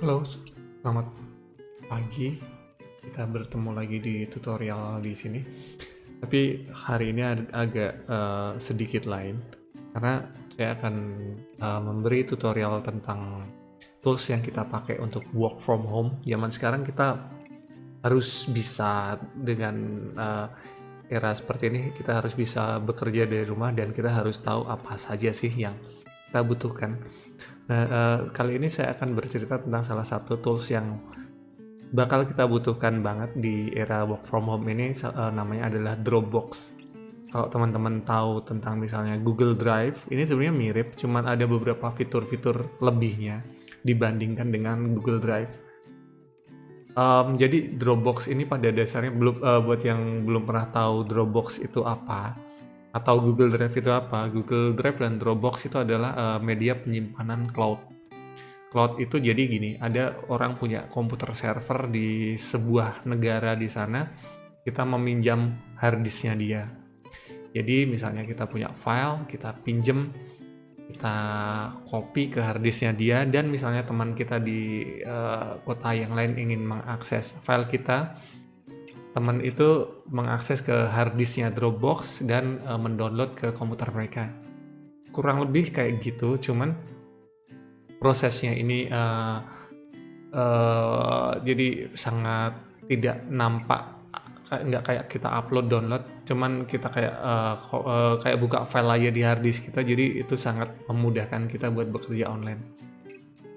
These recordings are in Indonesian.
Halo, selamat pagi. Kita bertemu lagi di tutorial di sini. Tapi hari ini agak sedikit lain karena saya akan memberi tutorial tentang tools yang kita pakai untuk work from home. Zaman sekarang kita harus bisa dengan era seperti ini, kita harus bisa bekerja dari rumah dan kita harus tahu apa saja sih yang kita butuhkan. Nah, kali ini saya akan bercerita tentang salah satu tools yang bakal kita butuhkan banget di era work from home ini, namanya adalah Dropbox. Kalau teman-teman tahu tentang misalnya Google Drive, ini sebenarnya mirip, cuman ada beberapa fitur-fitur lebihnya dibandingkan dengan Google Drive. Jadi Dropbox ini pada dasarnya buat yang belum pernah tahu Dropbox itu apa atau Google Drive itu apa, Google Drive dan Dropbox itu adalah media penyimpanan cloud. Cloud itu jadi gini, ada orang punya komputer server di sebuah negara di sana, kita meminjam harddisknya dia. Jadi misalnya kita punya file, kita pinjem, kita copy ke harddisknya dia, dan misalnya teman kita di kota yang lain ingin mengakses file kita, teman itu mengakses ke harddisknya Dropbox dan mendownload ke komputer mereka. Kurang lebih kayak gitu, cuman prosesnya ini jadi sangat tidak nampak, nggak kayak kita upload download, cuman kita kayak buka file aja di harddisk kita, jadi itu sangat memudahkan kita buat bekerja online.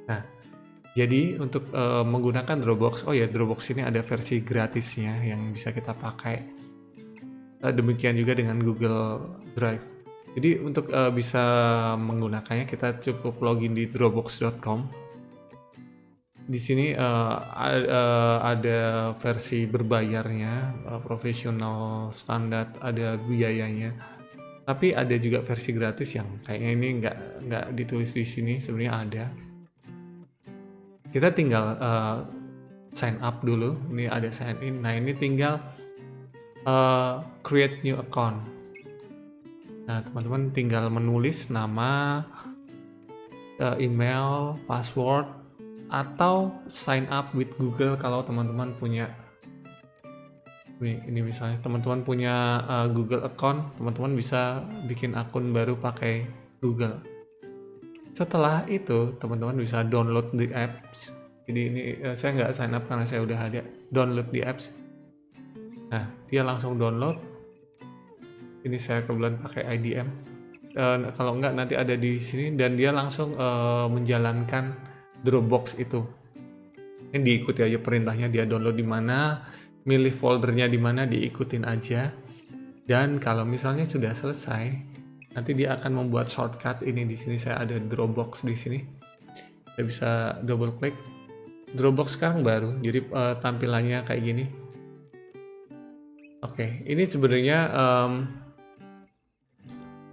Nah, jadi untuk menggunakan Dropbox, Dropbox ini ada versi gratisnya yang bisa kita pakai. Demikian juga dengan Google Drive. Jadi untuk bisa menggunakannya kita cukup login di dropbox.com. Di sini ada versi berbayarnya, profesional, standar, ada biayanya. Tapi ada juga versi gratis yang kayaknya ini nggak ditulis di sini, sebenarnya ada. Kita tinggal sign up dulu. Ini ada sign in. Nah, ini tinggal create new account. Nah, teman-teman tinggal menulis nama, email, password, atau sign up with Google kalau teman-teman punya. Ini misalnya teman-teman punya Google account, teman-teman bisa bikin akun baru pakai Google. Setelah itu, teman-teman bisa download the apps. Jadi ini saya nggak sign up karena saya udah ada download the apps. Nah, dia langsung download. Ini saya kebetulan pakai IDM. Kalau enggak nanti ada di sini dan dia langsung menjalankan Dropbox itu. Ini diikuti aja perintahnya, dia download di mana, milih foldernya di mana, diikutin aja. Dan kalau misalnya sudah selesai, nanti dia akan membuat shortcut. Ini di sini saya ada Dropbox di sini. Saya bisa double klik. Dropbox sekarang baru, jadi tampilannya kayak gini. Oke, ini sebenarnya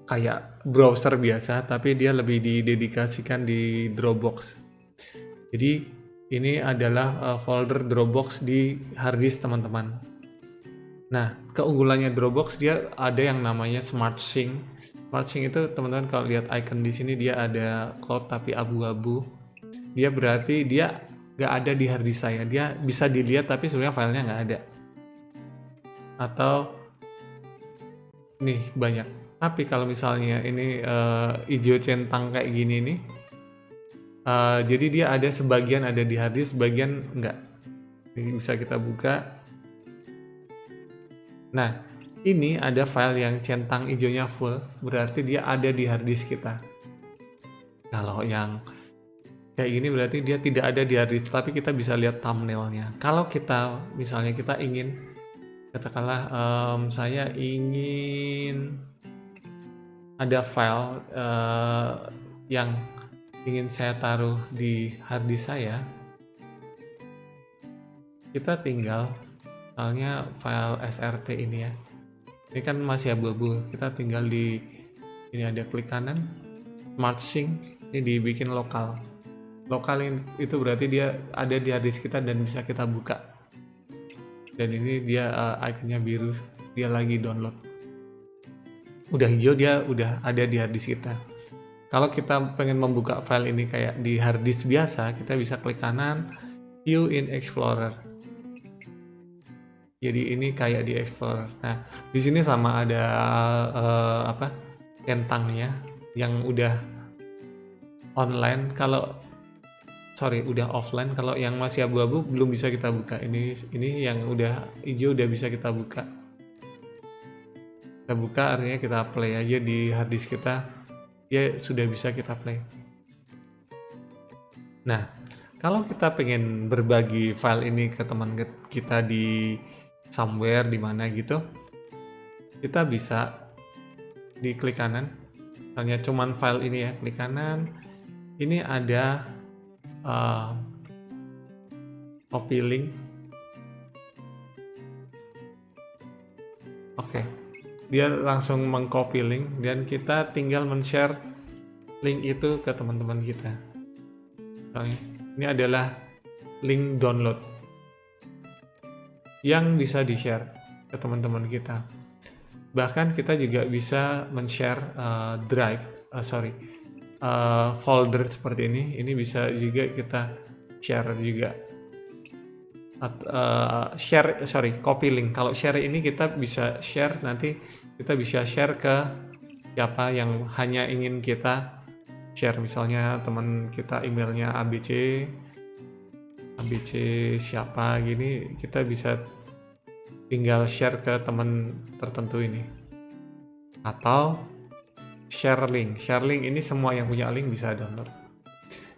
kayak browser biasa, tapi dia lebih didedikasikan di Dropbox. Jadi ini adalah folder Dropbox di harddisk teman-teman. Nah, keunggulannya Dropbox, dia ada yang namanya Smart Sync. Smart Sync itu teman-teman kalau lihat icon di sini dia ada cloud tapi abu-abu. Dia berarti dia nggak ada di harddisk saya. Dia bisa dilihat tapi sebenarnya filenya nggak ada. Atau nih banyak. Tapi kalau misalnya ini hijau centang kayak gini nih, jadi dia ada sebagian ada di harddisk, sebagian enggak. Ini bisa kita buka. Nah, ini ada file yang centang hijaunya full, berarti dia ada di harddisk kita. Kalau yang kayak gini berarti dia tidak ada di harddisk, tapi kita bisa lihat thumbnailnya. Kalau kita misalnya kita ingin, katakanlah saya ingin ada file yang ingin saya taruh di harddisk saya, kita tinggal, misalnya file SRT ini ya, ini kan masih abu-abu, kita tinggal ini ada klik kanan, Smart Sync, ini dibikin lokal itu berarti dia ada di harddisk kita dan bisa kita buka. Dan ini dia ikonnya biru, dia lagi download. Udah hijau, dia udah ada di harddisk kita. Kalau kita pengen membuka file ini kayak di hard disk biasa, kita bisa klik kanan, View in Explorer. Jadi ini kayak di Explorer. Nah, di sini sama ada centangnya yang udah online. Udah offline. Kalau yang masih abu-abu belum bisa kita buka. Ini yang udah hijau udah bisa kita buka. Kita buka artinya kita play aja di hard disk kita. Ya sudah bisa kita play. Nah, kalau kita pengen berbagi file ini ke teman kita di somewhere di mana gitu, kita bisa diklik kanan. Misalnya cuman file ini ya, klik kanan. Ini ada copy link. Oke. Dia langsung meng-copy link dan kita tinggal men-share link itu ke teman-teman kita. Misalnya, ini adalah link download yang bisa di-share ke teman-teman kita. Bahkan kita juga bisa men-share folder seperti ini. Ini bisa juga kita share juga. Copy link. Kalau share ini kita bisa share, nanti kita bisa share ke siapa yang hanya ingin kita share. Misalnya teman kita emailnya ABC siapa gini, kita bisa tinggal share ke teman tertentu ini. Atau share link ini semua yang punya link bisa download.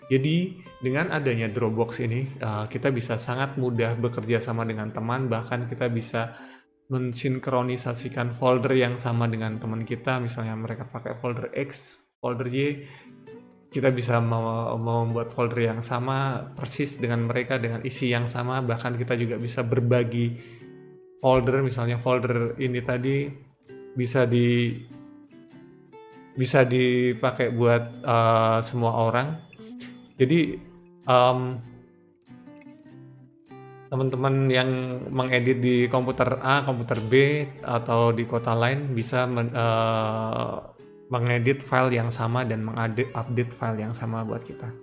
Jadi dengan adanya Dropbox ini kita bisa sangat mudah bekerja sama dengan teman, bahkan kita bisa mensinkronisasikan folder yang sama dengan teman kita. Misalnya mereka pakai folder X, folder Y, kita bisa membuat folder yang sama persis dengan mereka dengan isi yang sama. Bahkan kita juga bisa berbagi folder, misalnya folder ini tadi bisa dipakai buat semua orang. Jadi teman-teman yang mengedit di komputer A, komputer B, atau di kota lain bisa mengedit file yang sama dan mengupdate file yang sama buat kita.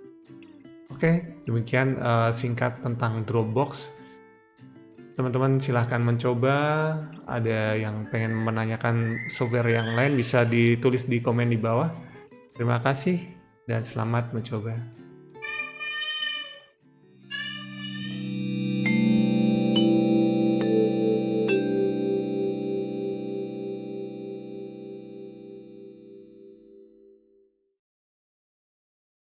Oke, demikian singkat tentang Dropbox. Teman-teman silahkan mencoba. Ada yang pengen menanyakan software yang lain bisa ditulis di komen di bawah. Terima kasih dan selamat mencoba.